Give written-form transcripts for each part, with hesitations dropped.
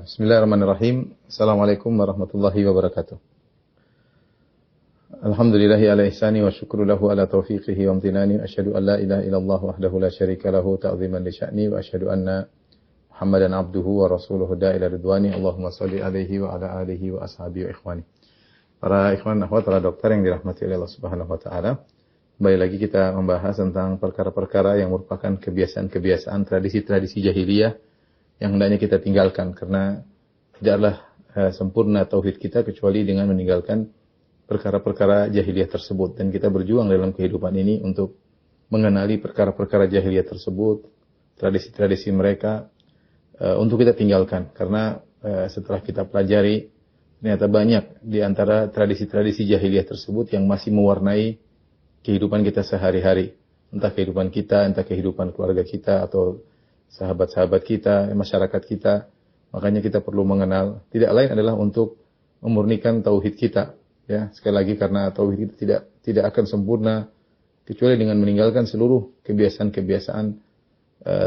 Bismillahirrahmanirrahim. Assalamualaikum warahmatullahi wabarakatuh. Alhamdulillahi ala ihsani wa syukru lahu ala taufiqihi wa amtinani. Asyhadu an la ilaha illallah wahdahu la syarika lahu ta'ziman li sya'ni wa asyhadu anna Muhammadan abduhu wa rasuluhu da'ila ridwani. Allahumma shalli alaihi wa ala alihi wa ashabihi wa ikhwani. Para ikhwan akhwat, para dokter yang dirahmati oleh Allah Subhanahu wa taala. Kembali lagi kita membahas tentang perkara-perkara yang merupakan kebiasaan-kebiasaan tradisi-tradisi jahiliyah yang hendaknya kita tinggalkan, karena tidaklah sempurna tauhid kita kecuali dengan meninggalkan perkara-perkara jahiliyah tersebut. Dan kita berjuang dalam kehidupan ini untuk mengenali perkara-perkara jahiliyah tersebut, tradisi-tradisi mereka, untuk kita tinggalkan. Karena setelah kita pelajari, ternyata banyak di antara tradisi-tradisi jahiliyah tersebut yang masih mewarnai kehidupan kita sehari-hari. Entah kehidupan kita, entah kehidupan keluarga kita, atau sahabat-sahabat kita, masyarakat kita. Makanya kita perlu mengenal. Tidak lain adalah untuk memurnikan tauhid kita. Ya, sekali lagi karena tauhid kita tidak akan sempurna kecuali dengan meninggalkan seluruh kebiasaan-kebiasaan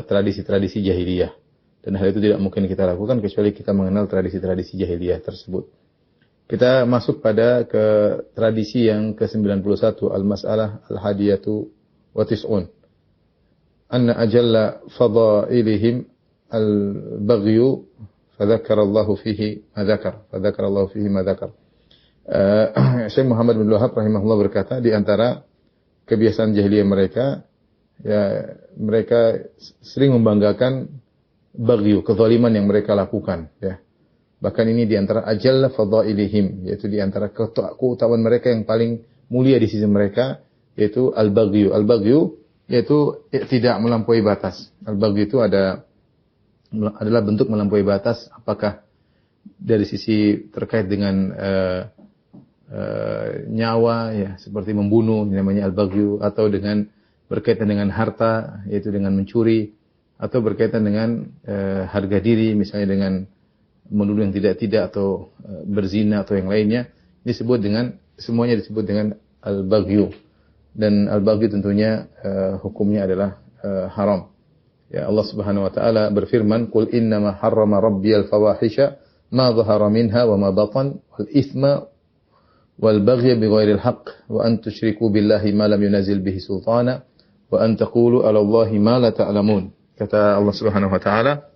tradisi-tradisi jahiliyah. Dan hal itu tidak mungkin kita lakukan kecuali kita mengenal tradisi-tradisi jahiliyah tersebut. Kita masuk pada ke tradisi yang ke-91, al-mas'alah al-hadiyatu wa tis'un. Anna ajalla fadailihim al-baghyu fadzakarallahu fihi ma dzakar. Syekh Muhammad bin Wahab rahimahullah berkata, di antara kebiasaan jahiliyah mereka, ya, mereka sering membanggakan baghyu, kezaliman yang mereka lakukan, ya. Bahkan ini di antara ajalla fadailihim, yaitu di antara keutamaan mereka yang paling mulia di sisi mereka, yaitu al-baghyu. Al-baghyu yaitu tidak melampaui batas. Al-baghyu itu adalah bentuk melampaui batas, apakah dari sisi terkait dengan nyawa, ya, seperti membunuh, namanya al-baghyu, atau dengan berkaitan dengan harta, yaitu dengan mencuri, atau berkaitan dengan harga diri, misalnya dengan menuduh yang tidak-tidak, atau berzina, atau yang lainnya. Semuanya disebut dengan al-baghyu. Dan al-baghyu tentunya hukumnya adalah haram. Ya, Allah Subhanahu wa taala berfirman, "Qul innama harrama rabbiyal fawahisha ma dhahara minha wa ma batan wal itsma wal baghya bighairil haqq wa an tusyriku billahi ma lam yunzil bihi sultana wa an taqulu 'ala Allahi ma la ta'lamun." Kata Allah Subhanahu wa taala,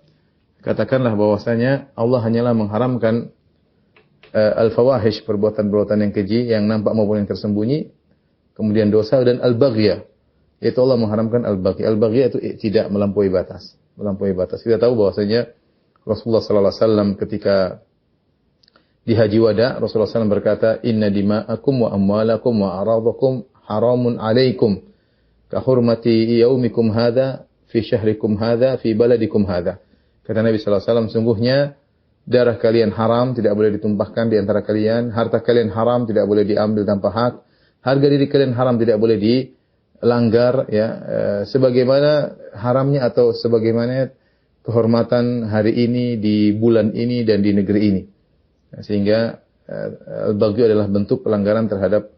katakanlah bahwasanya Allah hanyalah mengharamkan al-fawahish, perbuatan-perbuatan yang keji, yang nampak maupun yang tersembunyi, kemudian dosa, dan al-baghya, yaitu Allah mengharamkan al-baghya. Al-baghya itu tidak melampaui batas. Melampaui batas. Kita tahu bahwasanya Rasulullah sallallahu alaihi wasallam ketika di Haji Wada, Rasulullah SAW berkata, "Inna dima'akum wa amwalakum wa aradakum haramun 'alaikum ka hurmati yaumikum hadza fi syahrikum hadza fi baladikum hadza." Kata Nabi sallallahu alaihi wasallam, sungguhnya darah kalian haram, tidak boleh ditumpahkan di antara kalian, harta kalian haram, tidak boleh diambil tanpa hak. Harga diri kalian haram, tidak boleh dilanggar, ya, sebagaimana haramnya atau sebagaimana kehormatan hari ini di bulan ini dan di negeri ini. Sehingga al-baghyu adalah bentuk pelanggaran terhadap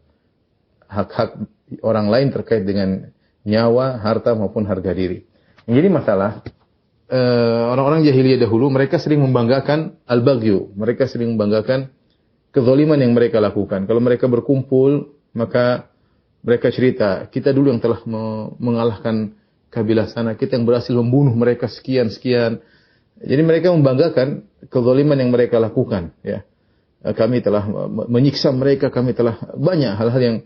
hak-hak orang lain terkait dengan nyawa, harta maupun harga diri. Yang jadi masalah, orang-orang jahiliyah dahulu mereka sering membanggakan al-baghyu, mereka sering membanggakan kezaliman yang mereka lakukan. Kalau mereka berkumpul, maka mereka cerita, kita dulu yang telah mengalahkan kabilah sana, kita yang berhasil membunuh mereka sekian-sekian. Jadi mereka membanggakan kezaliman yang mereka lakukan, ya. Kami telah menyiksa mereka, kami telah banyak hal-hal yang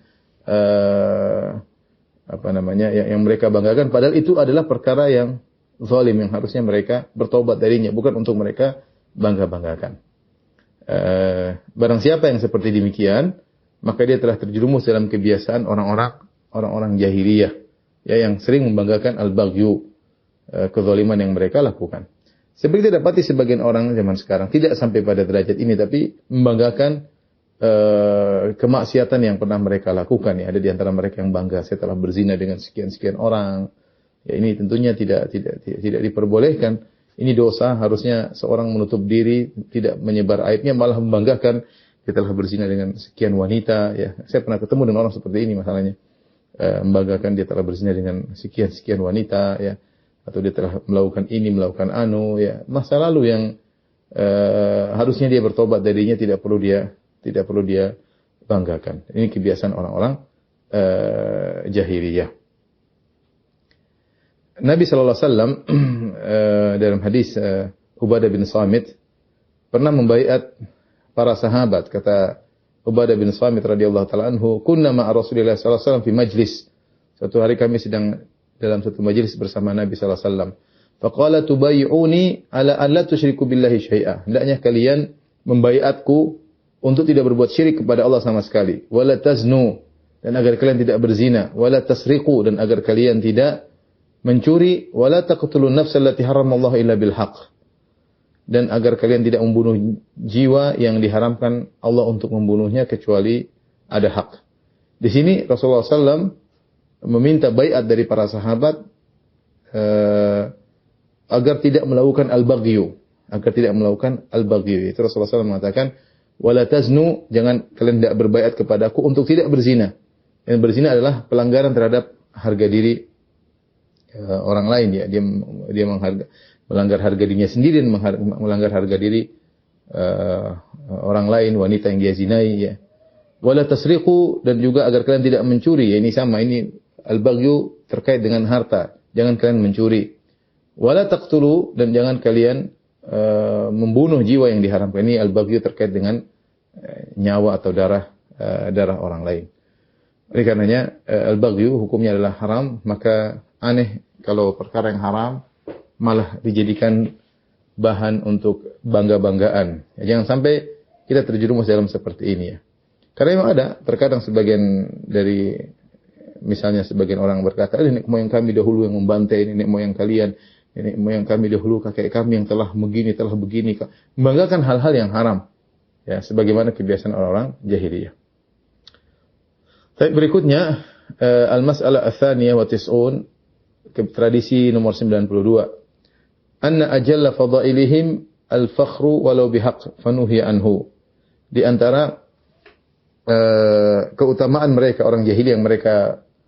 yang mereka banggakan, padahal itu adalah perkara yang zalim yang harusnya mereka bertobat darinya, bukan untuk mereka bangga-banggakan. Barang siapa yang seperti demikian, maka dia telah terjerumus dalam kebiasaan orang-orang jahiliyah, ya, yang sering membanggakan al-baghyu, kezaliman yang mereka lakukan. Seperti kita dapati sebagian orang zaman sekarang tidak sampai pada derajat ini, tapi membanggakan kemaksiatan yang pernah mereka lakukan. Ya, ada di antara mereka yang bangga, saya telah berzina dengan sekian-sekian orang. Ya, ini tentunya tidak diperbolehkan. Ini dosa, harusnya seorang menutup diri, tidak menyebar aibnya, malah membanggakan dia telah berzina dengan sekian wanita. Ya, saya pernah ketemu dengan orang seperti ini masalahnya. Membanggakan dia telah berzina dengan sekian-sekian wanita, ya, atau dia telah melakukan ini, melakukan anu, ya, masa lalu yang harusnya dia bertobat darinya, tidak perlu dia banggakan. Ini kebiasaan orang-orang jahiliyah. Nabi sallallahu alaihi wasallam dalam hadis Ubadah bin Samit pernah membaiat para sahabat. Kata Ubadah bin Samit radhiyallahu taala anhu, "Kunna ma'a Rasulillah sallallahu alaihi wasallam fi majlis." Suatu hari kami sedang dalam satu majelis bersama Nabi sallallahu alaihi wasallam. Faqala tubayyi'uni ala an la tusyriku billahi syai'a. Hendaknya kalian membaiatku untuk tidak berbuat syirik kepada Allah sama sekali. Wala taznu, dan agar kalian tidak berzina. Wala tasriqu, dan agar kalian tidak mencuri. Wala taqtulun nafsa allati haramallahu illa bil haqq, dan agar kalian tidak membunuh jiwa yang diharamkan Allah untuk membunuhnya kecuali ada hak. Di sini Rasulullah SAW meminta baiat dari para sahabat agar tidak melakukan al-baghyu, Itu Rasulullah SAW mengatakan, wala taznu, jangan kalian tidak berbaiat kepadaku untuk tidak berzina. Dan berzina adalah pelanggaran terhadap harga diri orang lain, ya. Dia melanggar harga dirinya sendiri dan melanggar harga diri orang lain, wanita yang dia zinai, ya. Wala tasriqu, dan juga agar kalian tidak mencuri. Ya, ini sama, ini al-baghyu terkait dengan harta. Jangan kalian mencuri. Wala taqtulu, dan jangan kalian membunuh jiwa yang diharamkan. Ini al-baghyu terkait dengan nyawa atau darah orang lain. Oleh karenanya al-baghyu hukumnya adalah haram, maka aneh kalau perkara yang haram malah dijadikan bahan untuk bangga-banggaan. Ya, jangan sampai kita terjerumus dalam seperti ini, ya. Karena memang ada terkadang sebagian dari, misalnya sebagian orang berkata, nenek moyang kami dahulu yang membantai nenek moyang kalian, nenek moyang kami dahulu, kakek kami yang telah begini. Membanggakan hal-hal yang haram, ya, sebagaimana kebiasaan orang-orang jahiliyah. Berikutnya al-mas'alah ats-tsaniyah wa tis'un, tradisi nomor 92. Anna ajalla fadailihim al-fakhru walau bihaq fanuhiya anhu. Di antara keutamaan mereka orang jahiliyah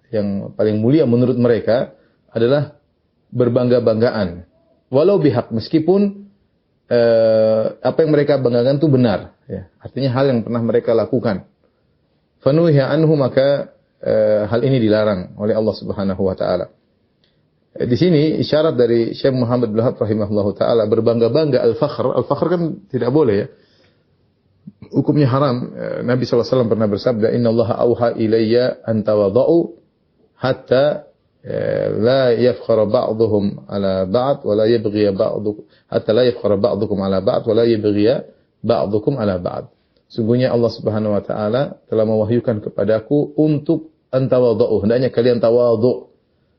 yang paling mulia menurut mereka adalah berbangga-banggaan walau bihaq, meskipun apa yang mereka banggakan itu benar, ya. Artinya hal yang pernah mereka lakukan. Fanuhiya anhu, maka hal ini dilarang oleh Allah Subhanahu wa taala. Di sini isyarat dari Syekh Muhammad bin Wahab rahimahullahu taala, berbangga-bangga al-fakhr kan tidak boleh, ya. Hukumnya haram. Nabi SAW pernah bersabda, "Inna Allah auha ilayya an tawadau hatta la yafkhara ba'duhum ala ba'd wa la yabghiya ba'dukum hatta la yafkhara ba'dukum ala ba'd wa la yabghiya ba'dukum ala ba'd." Sungguhnya Allah Subhanahu wa taala telah mewahyukan kepadaku untuk antawadhu, hendaknya kalian tawadhu.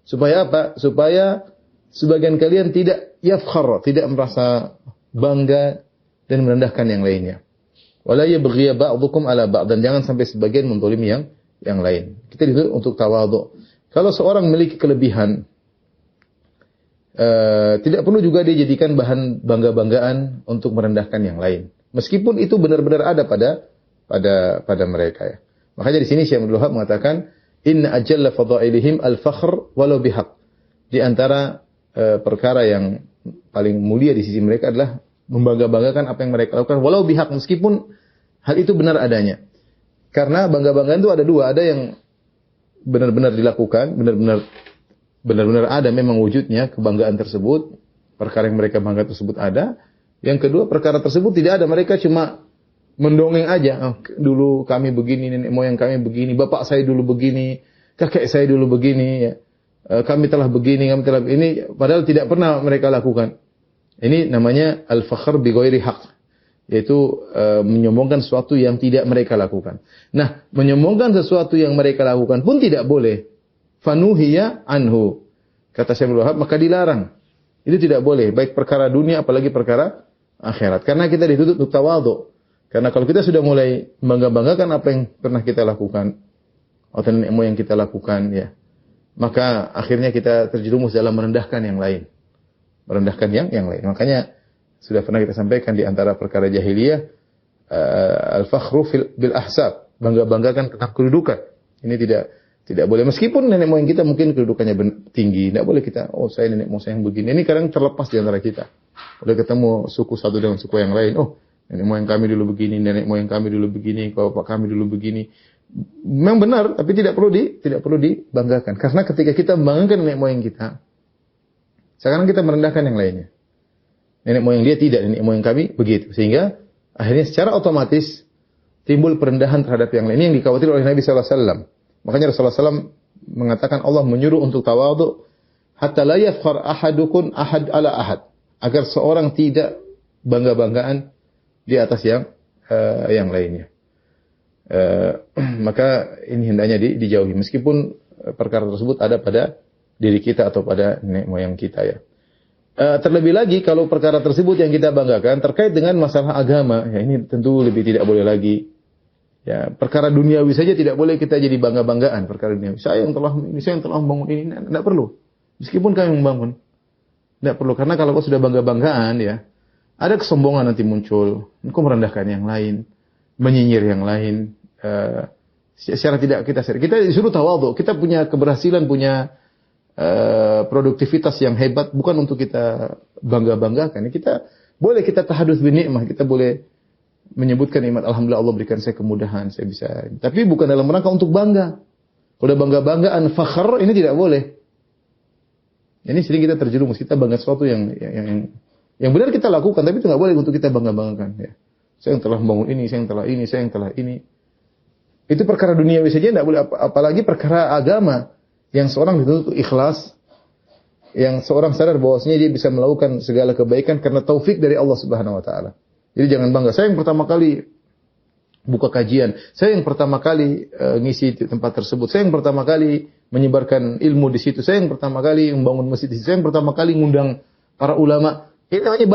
Supaya apa? Supaya sebagian kalian tidak yafkhar, tidak merasa bangga dan merendahkan yang lainnya. Wala yabghiya ba'dukum ala ba'd, dan jangan sampai sebagian menzalimi yang lain. Kita dituntut untuk tawadhu. Kalau seorang memiliki kelebihan, tidak perlu juga dia jadikan bahan bangga-banggaan untuk merendahkan yang lain. Meskipun itu benar-benar ada pada mereka, ya. Makanya di sini Syekh Abdul Wahab mengatakan, inna ajalla fadailihim al-fakhr walau bihaq. Di antara perkara yang paling mulia di sisi mereka adalah membangga-banggakan apa yang mereka lakukan walau bihaq, meskipun hal itu benar adanya. Karena bangga-banggaan itu ada dua, ada yang benar-benar dilakukan, benar-benar ada memang wujudnya kebanggaan tersebut, perkara yang mereka bangga tersebut ada. Yang kedua, perkara tersebut tidak ada, mereka cuma mendongeng aja. Oh, dulu kami begini, nenek moyang kami begini, bapak saya dulu begini, kakek saya dulu begini, ya. Kami telah begini, ini, padahal tidak pernah mereka lakukan. Ini namanya al-fakhr bi ghairi haq, yaitu menyombongkan sesuatu yang tidak mereka lakukan. Nah, menyombongkan sesuatu yang mereka lakukan pun tidak boleh. Fanuhiya anhu, kata Syekh Abdul Wahab, maka dilarang. Itu tidak boleh, baik perkara dunia apalagi perkara akhirat. Karena kita dituntut untuk tawadhu. Karena kalau kita sudah mulai bangga-banggakan apa yang pernah kita lakukan atau nenek moyang kita lakukan, ya, maka akhirnya kita terjerumus dalam merendahkan yang lain. Merendahkan yang lain. Makanya sudah pernah kita sampaikan di antara perkara jahiliyah, al-fakhru bil ahsab, bangga-banggakan tentang kedudukan. Ini Tidak boleh, meskipun nenek moyang kita mungkin kedudukannya tinggi, tidak boleh kita, oh saya nenek moyang saya yang begini. Ini kadang terlepas di antara kita. Udah ketemu suku satu dengan suku yang lain, oh nenek moyang kami dulu begini, nenek moyang kami dulu begini, bapak kami dulu begini. Memang benar, tapi tidak perlu dibanggakan. Karena ketika kita membanggakan nenek moyang kita, sekarang kita merendahkan yang lainnya. Nenek moyang dia tidak, nenek moyang kami begitu. Sehingga akhirnya secara otomatis timbul perendahan terhadap yang lain. Ini yang dikhawatirkan oleh Nabi sallallahu alaihi wasallam. Makanya Rasulullah SAW mengatakan Allah menyuruh untuk tawadhu hatta la yafkhar ahadukum ahad ala ahad, agar seorang tidak bangga-banggaan di atas yang lainnya. Maka ini hendaknya dijauhi meskipun perkara tersebut ada pada diri kita atau pada nenek moyang kita ya. Terlebih lagi kalau perkara tersebut yang kita banggakan terkait dengan masalah agama, ya ini tentu lebih tidak boleh lagi. Ya, perkara duniawi saja tidak boleh kita jadi bangga-banggaan perkara duniawi. Saya yang telah membangun ini, tidak perlu. Meskipun kami membangun, tidak perlu. Karena kalau kau sudah bangga-banggaan, ya, ada kesombongan nanti muncul. Kau merendahkan yang lain, menyinyir yang lain. Secara tidak kita disuruh tawadhu. Kita punya keberhasilan, punya produktivitas yang hebat, bukan untuk kita bangga-banggakan. Kita boleh kita tahadus bin nikmah, kita boleh menyebutkan nikmat alhamdulillah Allah berikan saya kemudahan, saya bisa. Tapi bukan dalam rangka untuk bangga. Kalau bangga-banggaan fakhr ini tidak boleh. Ini sering kita terjerumus, kita bangga sesuatu yang benar kita lakukan, tapi itu nggak boleh untuk kita bangga-banggakan. Ya. Saya yang telah membangun ini, saya yang telah ini, saya yang telah ini. Itu perkara duniawi saja tidak boleh, apalagi perkara agama yang seorang dituntut ikhlas, yang seorang sadar bahwasanya dia bisa melakukan segala kebaikan karena taufik dari Allah Subhanahu wa taala. Jadi jangan bangga, saya yang pertama kali buka kajian, saya yang pertama kali ngisi tempat tersebut, saya yang pertama kali menyebarkan ilmu di situ, saya yang pertama kali membangun masjid di situ, saya yang pertama kali ngundang para ulama. Ini namanya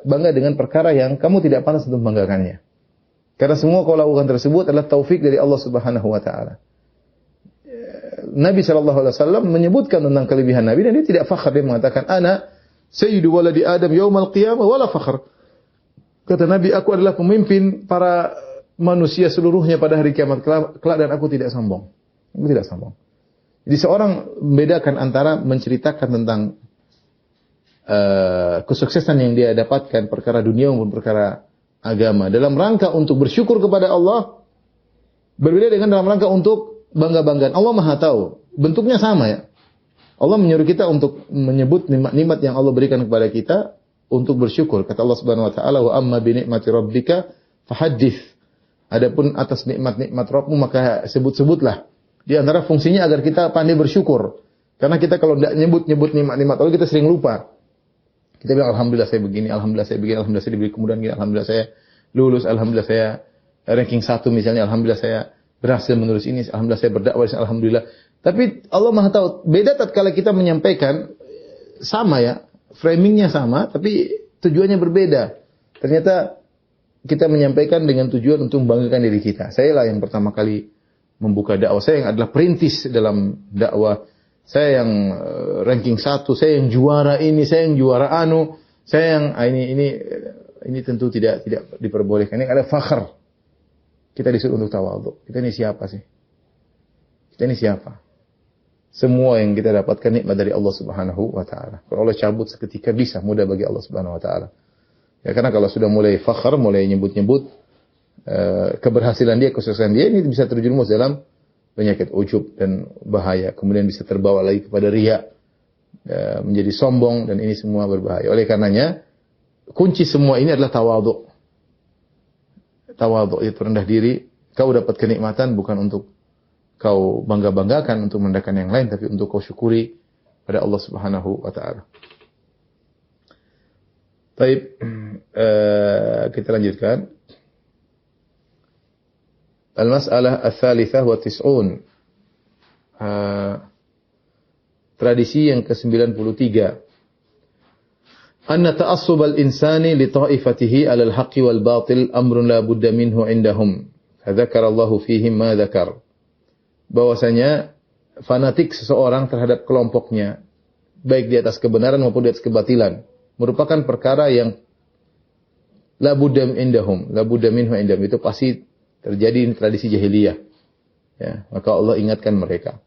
bangga dengan perkara yang kamu tidak pantas untuk membanggakannya. Karena semua kau lakukan tersebut adalah taufik dari Allah Subhanahu wa taala. Nabi sallallahu alaihi wasallam menyebutkan tentang kelebihan Nabi dan dia tidak fakhr, dia mengatakan ana sayyidu waladi Adam yaumal qiyamah wala fakhr. Kata Nabi, aku adalah pemimpin para manusia seluruhnya pada hari kiamat kelak dan aku tidak sombong. Aku tidak sombong. Jadi seorang membedakan antara menceritakan tentang kesuksesan yang dia dapatkan perkara dunia maupun perkara agama dalam rangka untuk bersyukur kepada Allah, berbeda dengan dalam rangka untuk bangga-banggaan. Allah Maha tahu, bentuknya sama ya. Allah menyuruh kita untuk menyebut nikmat-nikmat yang Allah berikan kepada kita untuk bersyukur. Kata Allah Subhanahu wa taala, "Wa amma bi ni'mati rabbika fahaddits." Adapun atas nikmat-nikmat Rabbmu maka sebut-sebutlah. Di antara fungsinya agar kita pandai bersyukur. Karena kita kalau tidak nyebut nikmat-nikmat Allah kita sering lupa. Kita bilang alhamdulillah saya begini, alhamdulillah saya begini, alhamdulillah saya diberi kemudahan gini, alhamdulillah saya lulus, alhamdulillah saya ranking 1 misalnya, alhamdulillah saya berhasil menulis ini, alhamdulillah saya berdakwah, alhamdulillah. Tapi Allah Maha tahu, beda tatkala kita menyampaikan sama ya, framingnya sama, tapi tujuannya berbeda. Ternyata kita menyampaikan dengan tujuan untuk membanggakan diri kita. Saya lah yang pertama kali membuka dakwah, saya yang adalah perintis dalam dakwah. Saya yang ranking 1, saya yang juara ini, saya yang juara anu, saya yang ini tentu tidak diperbolehkan. Ini ada fakhr. Kita disuruh untuk tawadhu. Kita ini siapa sih? Kita ini siapa? Semua yang kita dapatkan nikmat dari Allah Subhanahu wa taala. Kalau Allah cabut seketika bisa mudah bagi Allah Subhanahu wa taala. Ya karena kalau sudah mulai fakhr, mulai nyebut-nyebut keberhasilan dia, kesuksesan dia, ini bisa terjerumus dalam penyakit ujub dan bahaya. Kemudian bisa terbawa lagi kepada riya, menjadi sombong, dan ini semua berbahaya. Oleh karenanya, kunci semua ini adalah tawadhu. Tawadhu itu rendah diri. Kau dapat kenikmatan bukan untuk kau bangga-banggakan, untuk merendahkan yang lain, tapi untuk kau syukuri pada Allah Subhanahu wa taala. Baik, kita lanjutkan. Al-mas'alah ats-tsalitsah wa tis'un. Tradisi yang ke-93. Anna ta'assub al-insani li ta'ifatihi 'ala al-haqqi wal batil amrun la budda minhu 'indahum. Fadzakara Allahu fihim ma dzakar. Bahwasanya fanatik seseorang terhadap kelompoknya baik di atas kebenaran maupun di atas kebatilan merupakan perkara yang la budda indahum, la budda minhu 'indahum. Itu pasti terjadi tradisi jahiliyah. Ya, maka Allah ingatkan mereka.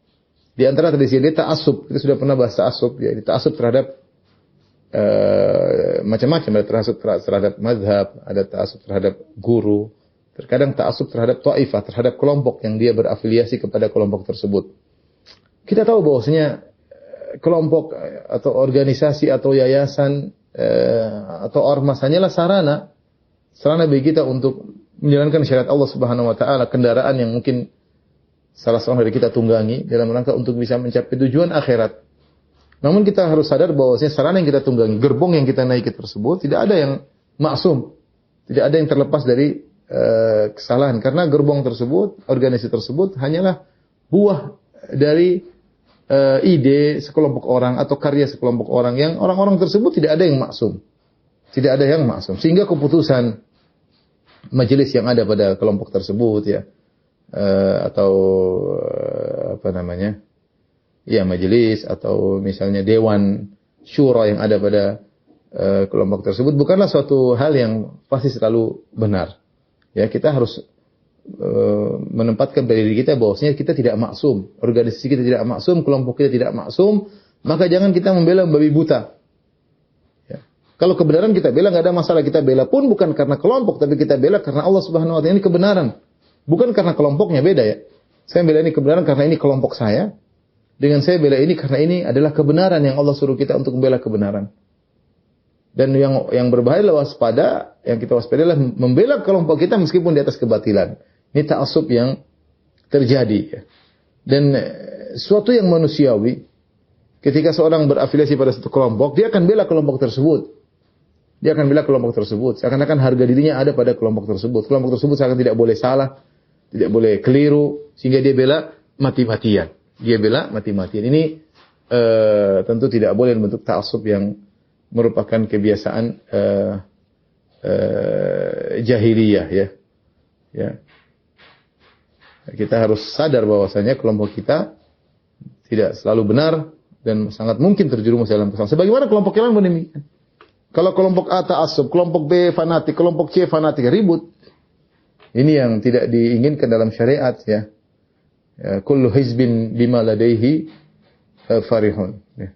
Di antara tradisi dia ta'assub. Kita sudah pernah bahas ta'assub, ya. Ta'assub terhadap macam-macam. Ada ta'assub terhadap mazhab, ada ta'assub terhadap guru. Terkadang ta'assub terhadap ta'ifah, terhadap kelompok yang dia berafiliasi kepada kelompok tersebut. Kita tahu bahwasanya kelompok atau organisasi atau yayasan atau ormas hanyalah sarana bagi kita untuk menjalankan syariat Allah Subhanahu wa taala, kendaraan yang mungkin salah seorang dari kita tunggangi dalam rangka untuk bisa mencapai tujuan akhirat. Namun kita harus sadar bahwasanya sarana yang kita tunggangi, gerbong yang kita naiki tersebut tidak ada yang maksum. Tidak ada yang terlepas dari kesalahan, karena gerbong tersebut, organisasi tersebut hanyalah buah dari ide sekelompok orang atau karya sekelompok orang yang orang-orang tersebut tidak ada yang maksum. Tidak ada yang maksum. Sehingga keputusan majelis yang ada pada kelompok tersebut, ya, atau apa namanya, ya, majelis atau misalnya dewan syura yang ada pada kelompok tersebut bukanlah suatu hal yang pasti selalu benar. Ya, kita harus menempatkan pada diri kita bahwasanya kita tidak maksum, organisasi kita tidak maksum, kelompok kita tidak maksum, maka jangan kita membela babi buta. Ya. Kalau kebenaran kita bela, nggak ada masalah, kita bela pun bukan karena kelompok, tapi kita bela karena Allah Subhanahu wa taala, ini kebenaran. Bukan karena kelompoknya, beda ya. Saya bela ini kebenaran karena ini kelompok saya, dengan saya bela ini karena ini adalah kebenaran yang Allah suruh kita untuk membela kebenaran. Dan yang berbahaya adalah waspada, yang kita waspada adalah membela kelompok kita meskipun di atas kebatilan. Ini ta'assub yang terjadi. Dan suatu yang manusiawi, ketika seorang berafiliasi pada satu kelompok, dia akan bela kelompok tersebut. Dia akan bela kelompok tersebut. Seakan-akan harga dirinya ada pada kelompok tersebut. Kelompok tersebut seakan tidak boleh salah, tidak boleh keliru, sehingga dia bela mati-matian. Dia bela mati-matian. Ini tentu tidak boleh bentuk ta'assub yang merupakan kebiasaan jahiliyah, ya. Ya. Kita harus sadar bahwasanya kelompok kita tidak selalu benar dan sangat mungkin terjerumus dalam kesalahan. Sebagaimana kelompok yang lain demikian. Kalau kelompok A ta'assub, kelompok B fanatik, kelompok C fanatik, ribut. Ini yang tidak diinginkan dalam syariat, ya. Ya, kullu hizbin bima ladaihi farihun. Ya.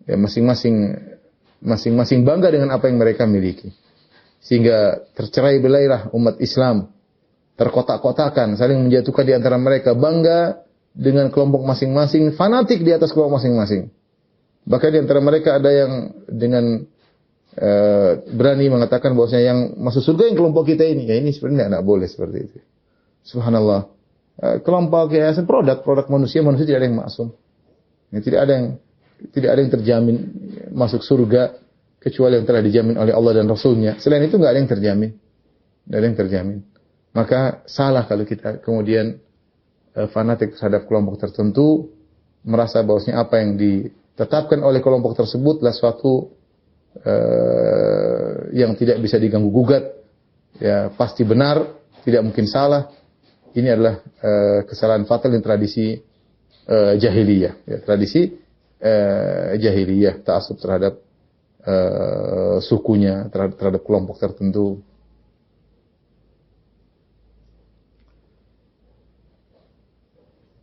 Ya, masing-masing bangga dengan apa yang mereka miliki. Sehingga tercerai-belailah umat Islam. Terkotak-kotakan, saling menjatuhkan di antara mereka, bangga dengan kelompok masing-masing, fanatik di atas kelompok masing-masing. Bahkan di antara mereka ada yang dengan berani mengatakan bahwasanya yang masuk surga yang kelompok kita ini. Ya, ini sebenarnya tidak boleh seperti itu. Subhanallah. Kelompok yayasan produk manusia tidak ada yang maksum. Ya, tidak ada yang terjamin masuk surga kecuali yang telah dijamin oleh Allah dan Rasulnya. Selain itu nggak ada yang terjamin. Nggak ada yang terjamin. Maka salah kalau kita kemudian fanatik terhadap kelompok tertentu, merasa bahwasanya apa yang ditetapkan oleh kelompok tersebutlah suatu yang tidak bisa diganggu gugat, ya pasti benar, tidak mungkin salah. Ini adalah kesalahan fatal yang tradisi jahiliyah, ya, tradisi jahiliyah, ta'assub terhadap sukunya, terhadap kelompok tertentu.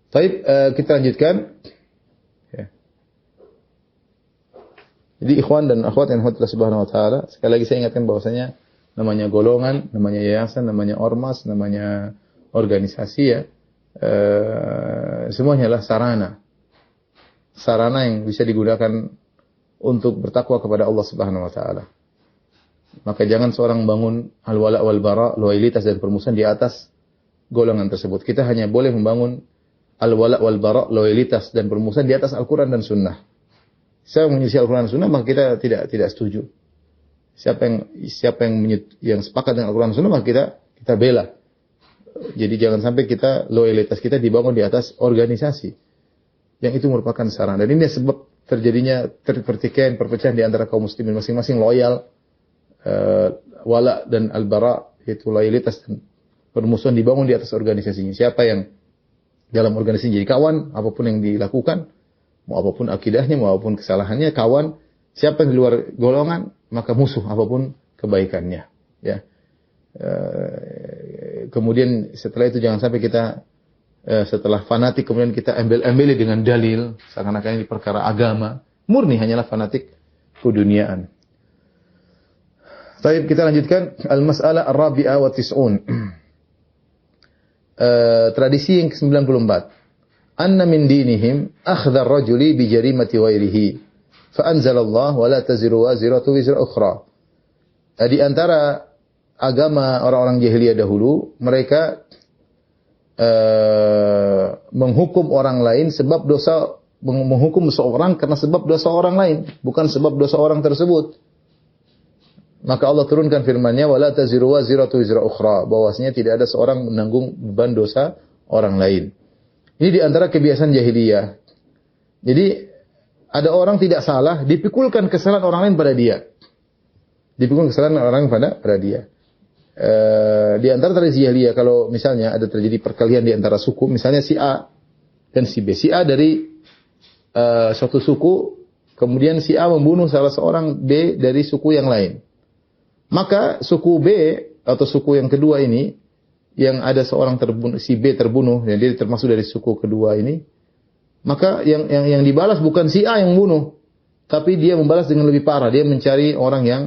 Baik, kita lanjutkan. Ya. Jadi ikhwan dan akhwat yang Allah Subhanahu wa taala, sekali lagi saya ingatkan bahwasanya namanya golongan, namanya yayasan, namanya ormas, namanya organisasi, ya. Semuanya adalah sarana yang bisa digunakan untuk bertakwa kepada Allah Subhanahu wa taala. Maka jangan seorang bangun al-wala wal bara, loyalitas dan permusuhan di atas golongan tersebut. Kita hanya boleh membangun al-wala wal bara, loyalitas dan permusuhan di atas Al-Qur'an dan Sunnah. Siapa yang menyelisih Al-Qur'an dan Sunnah, maka kita tidak setuju. Siapa yang sepakat dengan Al-Qur'an dan Sunnah, maka kita bela. Jadi jangan sampai loyalitas kita dibangun di atas organisasi. Yang itu merupakan sarana. Dan ini sebab terjadinya perpecahan di antara kaum muslimin, masing-masing loyal, wala dan al-bara, yaitu loyalitas dan permusuhan dibangun di atas organisasinya. Siapa yang dalam organisasi jadi kawan, apapun yang dilakukan, mau apapun akidahnya, mau apapun kesalahannya, kawan. Siapa yang di luar golongan, maka musuh apapun kebaikannya. Ya. Kemudian setelah itu jangan sampai kita setelah fanatik kemudian kita embel-embeli dengan dalil seakan-akan ini perkara agama, murni hanyalah fanatik keduniaan. Baik, kita lanjutkan al-mas'alah ar-rabi'ah wa tis'un. Tradisi yang ke-94. Anna min dinihim akhdha ar-rajuli bi jarimati ghairihi. Fa anzalallah wa la taziru waziratu wizra ukhra. Di antara agama orang-orang jahiliyah dahulu, mereka menghukum orang lain sebab dosa, menghukum seorang karena sebab dosa orang lain, bukan sebab dosa orang tersebut. Maka Allah turunkan firman-Nya, wala taziru waziratu wizra ukhra, bahwasanya tidak ada seorang menanggung beban dosa orang lain. Ini di antara kebiasaan jahiliyah. Jadi ada orang tidak salah, dipikulkan kesalahan orang lain pada dia. Dipikulkan kesalahan orang lain pada dia. Di antara tradisi jahiliyah, kalau misalnya ada terjadi perkelahian di antara suku, misalnya si A dan si B. Si A dari suatu suku, kemudian si A membunuh salah seorang B dari suku yang lain. Maka suku B atau suku yang kedua ini, yang ada seorang terbunuh, si B terbunuh, dan dia termasuk dari suku kedua ini, maka yang dibalas bukan si A yang bunuh, tapi dia membalas dengan lebih parah. Dia mencari orang yang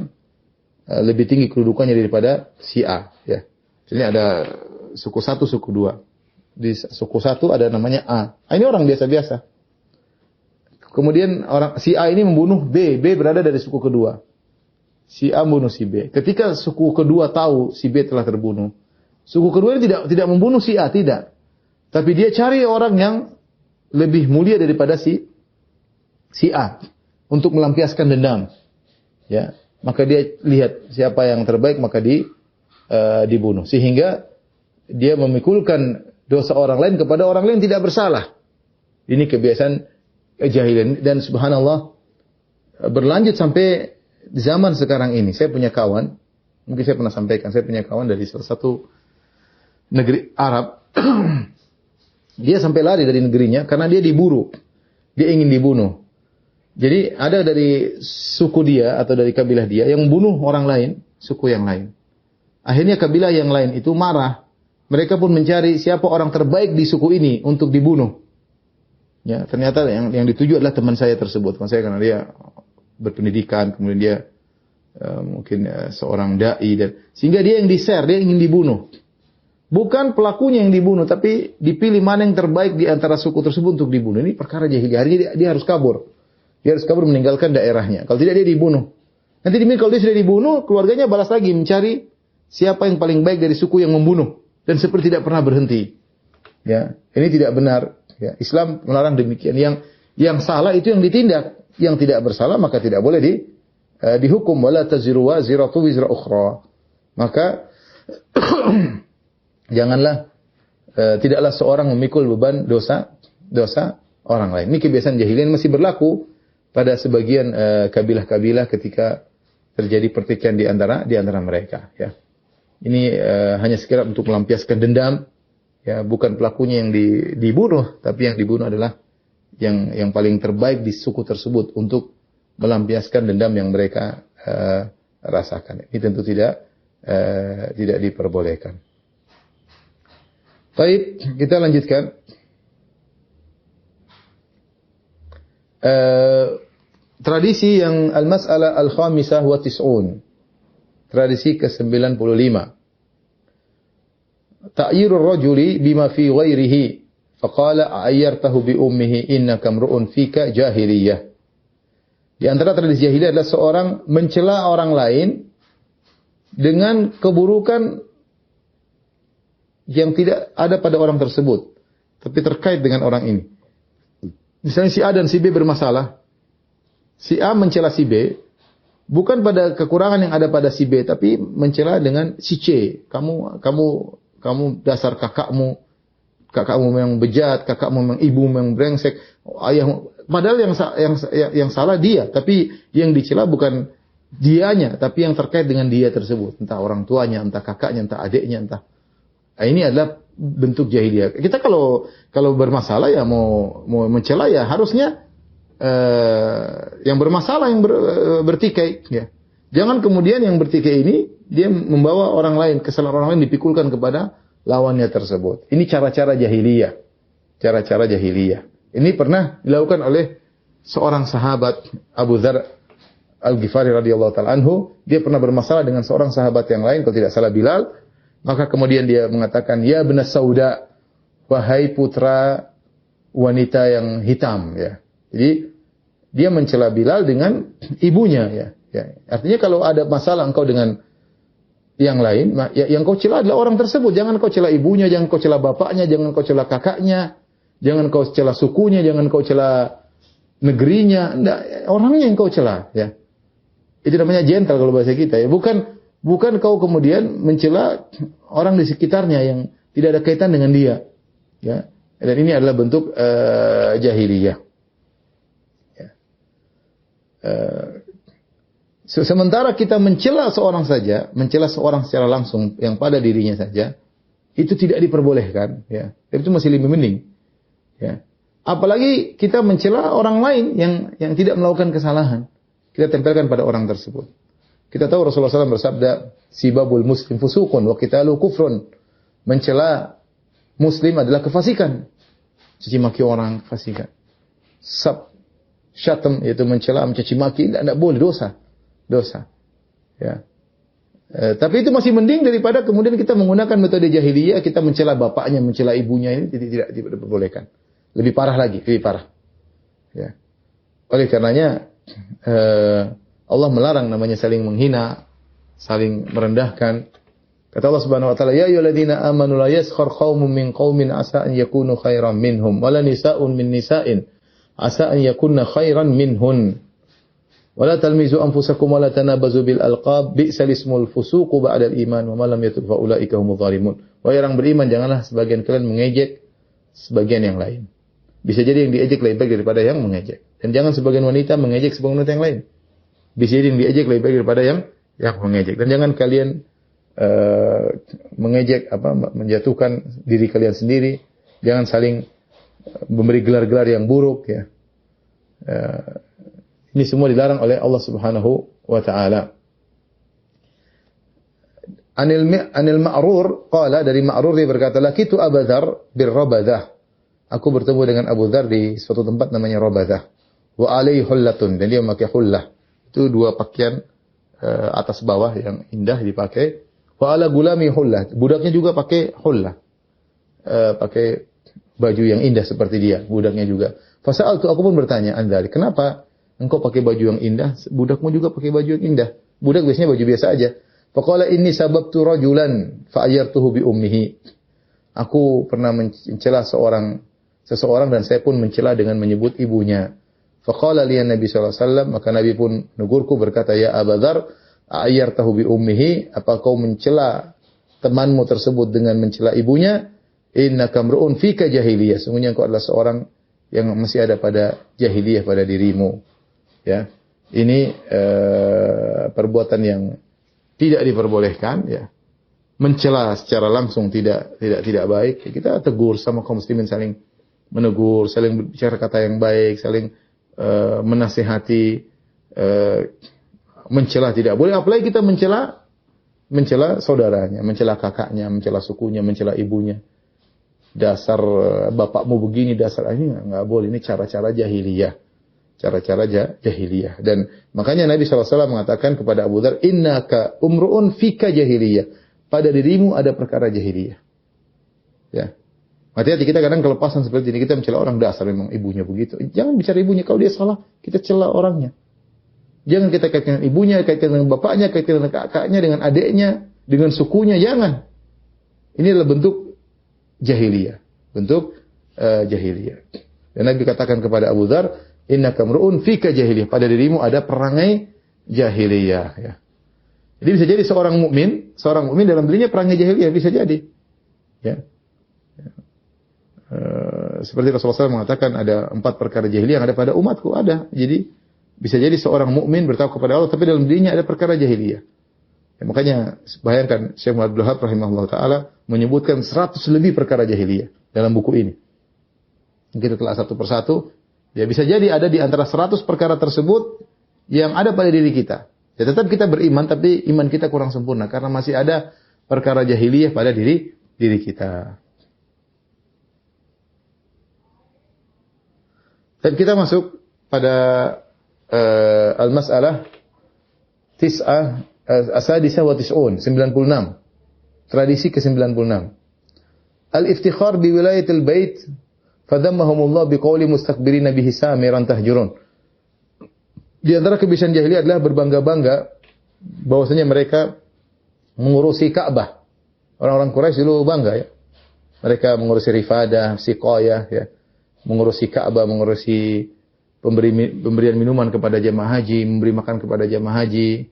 lebih tinggi kedudukannya daripada si A. Ya. Jadi ada suku satu, suku dua. Di suku satu ada namanya A. Ini orang biasa-biasa. Kemudian orang si A ini membunuh B. B berada dari suku kedua. Si A membunuh si B. Ketika suku kedua tahu si B telah terbunuh, suku kedua ini tidak membunuh si A, tidak. Tapi dia cari orang yang lebih mulia daripada si A untuk melampiaskan dendam. Ya. Maka dia lihat siapa yang terbaik, maka dibunuh. Sehingga dia memikulkan dosa orang lain kepada orang lain tidak bersalah. Ini kebiasaan jahiliyah. Dan subhanallah, berlanjut sampai zaman sekarang ini. Saya punya kawan, mungkin saya pernah sampaikan, saya punya kawan dari salah satu negeri Arab. Dia sampai lari dari negerinya karena dia diburu. Dia ingin dibunuh. Jadi ada dari suku dia atau dari kabilah dia yang membunuh orang lain, suku yang lain. Akhirnya kabilah yang lain itu marah. Mereka pun mencari siapa orang terbaik di suku ini untuk dibunuh. Ya, ternyata yang dituju adalah teman saya tersebut. Teman saya karena dia berpendidikan, kemudian dia mungkin seorang dai, dan sehingga dia yang di-share, dia ingin dibunuh. Bukan pelakunya yang dibunuh, tapi dipilih mana yang terbaik di antara suku tersebut untuk dibunuh. Ini perkara jahiliyah. Hari ini dia harus kabur. Dia harus kabur meninggalkan daerahnya. Kalau tidak dia dibunuh. Nanti kalau dia sudah dibunuh, keluarganya balas lagi mencari siapa yang paling baik dari suku yang membunuh, dan seperti tidak pernah berhenti. Ya, ini tidak benar. Ya, Islam melarang demikian. Yang salah itu yang ditindak, yang tidak bersalah maka tidak boleh dihukum. Wala taziru waziratu wizra ukhra. Maka janganlah tidaklah seorang memikul beban dosa orang lain. Ini kebiasaan jahiliyah masih berlaku pada sebagian kabilah-kabilah ketika terjadi pertikaian di antara mereka. Ya. Ini hanya sekedar untuk melampiaskan dendam. Ya, bukan pelakunya yang dibunuh, tapi yang dibunuh adalah yang paling terbaik di suku tersebut untuk melampiaskan dendam yang mereka rasakan. Ini tentu tidak diperbolehkan. Baik, kita lanjutkan. Tradisi yang al-mas'alah al-khamisah wa tis'un. Tradisi ke-95. Ta'yirur rajuli bima fi ghairihi faqala ayyartahu bi ummihi innaka mru'un fika jahiliyah. Di antara tradisi jahiliyah adalah seorang mencela orang lain dengan keburukan yang tidak ada pada orang tersebut, tapi terkait dengan orang ini. Misalnya si A dan si B bermasalah. Si A mencela si B bukan pada kekurangan yang ada pada si B, tapi mencela dengan si C. Kamu dasar kakakmu memang bejat, kakakmu memang ibu memang brengsek, ayahmu. Padahal yang salah dia, tapi yang dicela bukan dianya, tapi yang terkait dengan dia tersebut, entah orang tuanya, entah kakaknya, entah adiknya, entah. Nah, ini adalah bentuk jahiliyah. Kita kalau bermasalah ya mau mencela ya harusnya yang bermasalah yang bertikai. Ya. Jangan kemudian yang bertikai ini dia membawa orang lain, kesalahan orang lain dipikulkan kepada lawannya tersebut. Ini cara-cara jahiliyah. cara-cara jahiliyah. Ini pernah dilakukan oleh seorang sahabat Abu Dzar Al-Ghifari radhiyallahu taala anhu. Dia pernah bermasalah dengan seorang sahabat yang lain, kalau tidak salah Bilal. Maka kemudian dia mengatakan, "Ya benas sauda, wahai putra wanita yang hitam." Ya. Jadi dia mencela Bilal dengan ibunya. Ya. Artinya kalau ada masalah engkau dengan yang lain, yang kau cela adalah orang tersebut. Jangan kau cela ibunya, jangan kau cela bapaknya, jangan kau cela kakaknya, jangan kau cela sukunya, jangan kau cela negerinya. Enggak, orangnya yang kau cela. Ya. Itu namanya gentle kalau bahasa kita. Ya. Bukan kau kemudian mencela orang di sekitarnya yang tidak ada kaitan dengan dia. Ya. Dan ini adalah bentuk jahiliyah. Ya. Sementara kita mencela seorang saja, mencela seorang secara langsung yang pada dirinya saja, itu tidak diperbolehkan. Ya. Itu masih lebih mending. Ya. Apalagi kita mencela orang lain yang tidak melakukan kesalahan. Kita tempelkan pada orang tersebut. Kita tahu Rasulullah SAW bersabda, "Sibabul muslim fusukun wa qitalu kufrun." Mencela muslim adalah kefasikan. Caci maki orang kefasikan. Syatam yaitu mencela, mencaci maki, tidak boleh, dosa. Ya. Tapi itu masih mending daripada kemudian kita menggunakan metode jahiliyah, kita mencela bapaknya, mencela ibunya, ini tidak diperbolehkan. Lebih parah lagi, lebih parah. Ya. Oleh karenanya Allah melarang namanya saling menghina, saling merendahkan. Kata Allah Subhanahu wa taala, "Ya ayyuhalladzina amanu la yaskhar qaumun min qaumin asa an yakunu khairan minhum, wa la nisa'un min nisa'in asa an yakunna khairan minhun. Wa la talmizu anfusakum wa la tanabazu bil alqab, bi'sal ismul fusuqu ba'dal iman wa man lam yatub fa ulaika humudz zalimun." Wahai orang beriman, janganlah sebagian kalian mengejek sebagian yang lain. Bisa jadi yang diejek lebih baik daripada yang mengejek. Dan jangan sebagian wanita mengejek sebagian wanita yang lain. Bisa jadi yang diejek lebih baik daripada yang mengejek. Dan jangan kalian mengejek menjatuhkan diri kalian sendiri. Jangan saling memberi gelar-gelar yang buruk. Ya. Ini semua dilarang oleh Allah Subhanahu wa taala. Anil Ma'rur qala, dari Ma'rur dia berkata, "Laqitu Abu Dzar bir-Rabadah." Aku bertemu dengan Abu Dzar di suatu tempat namanya Rabadah. Wa alaihi hullatun, dan dia memakai hullah. Itu dua pakaian atas bawah yang indah dipakai. Wa ala gulami hullah, budaknya juga pakai hullah. Pakai baju yang indah seperti dia, budaknya juga. Fasa'altu, aku pun bertanya, "Andari, kenapa engkau pakai baju yang indah, budakmu juga pakai baju yang indah?" Budak biasanya baju biasa aja. Faqala inni sababtu rajulan fa ayyartuhu bi ummihi. Aku pernah mencela seseorang dan saya pun mencela dengan menyebut ibunya. Faqala liya Nabi sallallahu alaihi wasallam, maka Nabi pun negurku berkata, "Ya Abu Dzar, ayyartahu bi ummihi, apa kau mencela temanmu tersebut dengan mencela ibunya? Innaka mru'un fika jahiliyah, sungguhnya engkau adalah seorang yang masih ada pada jahiliyah pada dirimu." Ya. Ini perbuatan yang tidak diperbolehkan, ya. Mencela secara langsung tidak baik. Kita tegur sama kaum muslimin, saling menegur, saling berbicara kata yang baik, saling menasihati. Mencela tidak boleh, apalagi kita mencela saudaranya, mencela kakaknya, mencela sukunya, mencela ibunya. Dasar bapakmu begini, dasar ini enggak boleh. Ini cara-cara jahiliyah. Cara-cara jahiliyah. Dan makanya Nabi SAW mengatakan kepada Abu Dzar, "Innaka umru'un fika jahiliyah." Pada dirimu ada perkara jahiliyah. Ya. Hati-hati kita kadang kelepasan seperti ini, kita mencela orang, dasar memang ibunya begitu. Jangan bicara ibunya, kalau dia salah, kita cela orangnya. Jangan kita kaitkan dengan ibunya, kaitkan dengan bapaknya, kaitkan dengan kakaknya, dengan adiknya, dengan sukunya, jangan. Ini adalah bentuk jahiliyah. Bentuk jahiliyah. Dan Nabi katakan kepada Abu Dzar, "Innaka mru'un fika jahiliyah." Pada dirimu ada perangai jahiliyah. Ya. Jadi bisa jadi seorang mukmin dalam dirinya perangai jahiliyah, bisa jadi. Ya. Seperti Rasulullah SAW mengatakan ada 4 perkara jahiliyah yang ada pada umatku, ada. Jadi bisa jadi seorang mukmin bertakwa kepada Allah tapi dalam dirinya ada perkara jahiliyah. Ya, makanya bayangkan Syekh Muhammad Abdul Wahab rahimahullah taala menyebutkan 100 lebih perkara jahiliyah dalam buku ini. Kita telah satu persatu, ya bisa jadi ada di antara 100 perkara tersebut yang ada pada diri kita. Ya tetap kita beriman tapi iman kita kurang sempurna karena masih ada perkara jahiliyah pada diri kita. Dan kita masuk pada al-mas'alah asadisah wa tis'un, 96. Tradisi ke-96. Al-iftikhar bi wilayatil bait fadhammahumullah biqauli mustakbirina bihi samiran tahjurun. Di antara kebiasaan jahiliyah adalah berbangga-bangga bahwasanya mereka mengurusi Ka'bah. Orang-orang Quraisy dulu bangga ya. Mereka mengurusi rifadah, siqayah ya. Mengurusi Ka'bah, mengurusi pemberian minuman kepada jemaah haji, memberi makan kepada jemaah haji,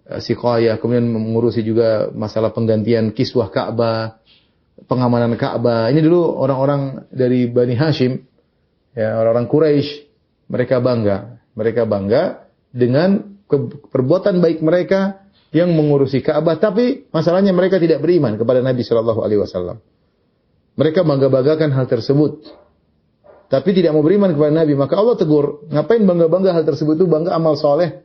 siqayah, kemudian mengurusi juga masalah penggantian kiswah Ka'bah, pengamanan Ka'bah. Ini dulu orang-orang dari Bani Hashim, ya, orang-orang Quraisy, mereka bangga dengan perbuatan baik mereka yang mengurusi Ka'bah, tapi masalahnya mereka tidak beriman kepada Nabi sallallahu alaihi wasallam. Mereka bangga-banggakan hal tersebut, tapi tidak mau beriman kepada Nabi. Maka Allah tegur, ngapain bangga-bangga hal tersebut? Itu bangga amal soleh.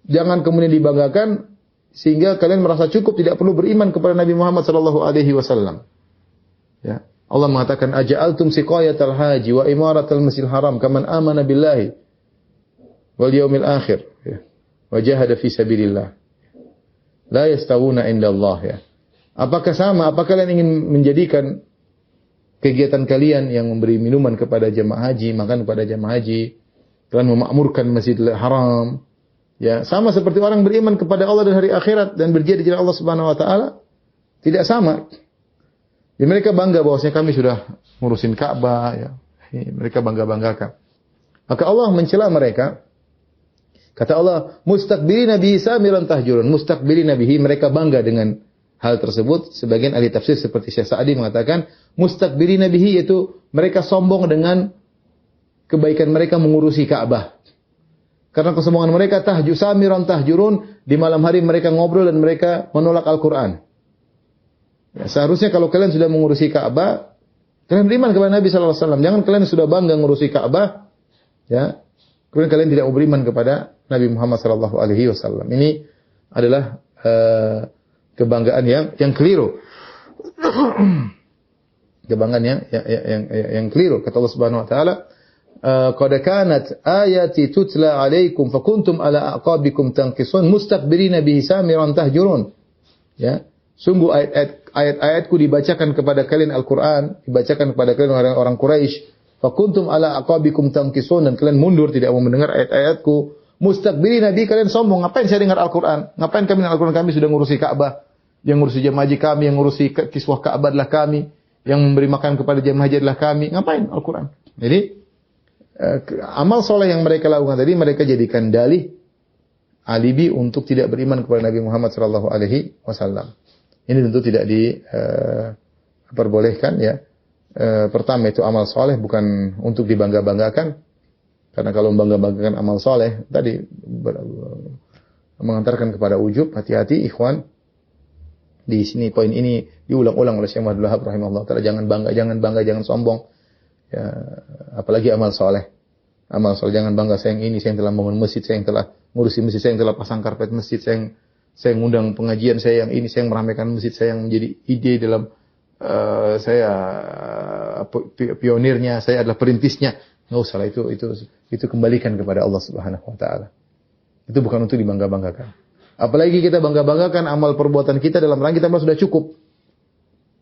Jangan kemudian dibanggakan sehingga kalian merasa cukup tidak perlu beriman kepada Nabi Muhammad sallallahu alaihi wasallam. Ya. Allah mengatakan aja'altum siqayatal haji wa imaratal masjidil haram kaman amana billahi wal yaumil akhir ya. Wa jahada fi sabilillah. La yastawuna indallah ya. Apakah sama? Apakah kalian ingin menjadikan kegiatan kalian yang memberi minuman kepada jemaah haji, makan kepada jemaah haji, kalian memakmurkan Masjidil Haram, ya, sama seperti orang beriman kepada Allah dan hari akhirat dan berjihad di jalan Allah Subhanahu wa taala? Tidak sama. Jadi mereka bangga bahwasanya kami sudah ngurusin Ka'bah, ya. Mereka bangga-banggakan. Maka Allah mencela mereka. Kata Allah, mustakbirina bihi samiran tahjurun. Mustakbirina bihi, mereka bangga dengan hal tersebut. Sebagian ahli tafsir seperti Syekh Sa'di mengatakan mustakbirina bihi, yaitu mereka sombong dengan kebaikan mereka mengurusi Ka'bah. Karena kesombongan mereka samiran tahjurun, di malam hari mereka ngobrol dan mereka menolak Al-Qur'an. Ya, seharusnya kalau kalian sudah mengurusi Ka'bah, kalian beriman kepada Nabi sallallahu alaihi wasallam. Jangan kalian sudah bangga mengurusi Ka'bah, ya, kemudian kalian tidak mau beriman kepada Nabi Muhammad sallallahu alaihi wasallam. Ini adalah kebanggaan yang keliru. Kebanggaan yang keliru. Kata Allah Subhanahu wa taala, qad kanat ayati tutla alaikum fakuntum ala aqabikum tanqisun mustakbirina bihi samiran tahjurun. Ya, sungguh ayat-ayatku dibacakan kepada kalian Al-Qur'an, dibacakan kepada kalian orang Quraisy, fakuntum ala aqabikum tanqisun, dan kalian mundur tidak mau mendengar ayat-ayatku. Mustakbirina bihi, kalian sombong, ngapain saya dengar Al-Qur'an? Ngapain kami dengar Al-Qur'an? Kami sudah ngurusi Ka'bah. Yang ngurusi jemaah haji kami, yang ngurusi kiswah Ka'bah adalah kami, yang memberi makan kepada jemaah haji adalah kami. Ngapain Al-Qur'an? Jadi amal soleh yang mereka lakukan tadi mereka jadikan dalih alibi untuk tidak beriman kepada Nabi Muhammad sallallahu alaihi wasallam. Ini tentu tidak diperbolehkan ya. Pertama itu amal soleh bukan untuk dibangga-banggakan. Karena kalau membangga-banggakan amal soleh tadi mengantarkan kepada ujub. Hati-hati ikhwan. Di sini poin ini diulang-ulang oleh Syekh Muhammad Wahab rahimahullah taala, jangan bangga, jangan sombong. Ya, apalagi amal soleh. Amal soleh, jangan bangga saya yang ini, saya yang telah membangun masjid, saya yang telah ngurusi masjid, saya yang telah pasang karpet masjid, saya yang ngundang pengajian, saya yang ini, saya yang meramaikan masjid, saya yang menjadi ide dalam saya pionirnya, saya adalah perintisnya. Enggak usah lah, itu kembalikan kepada Allah Subhanahu wa taala. Itu bukan untuk dibangga-banggakan. Apalagi kita bangga-banggakan amal perbuatan kita dalam rangka kita sudah cukup.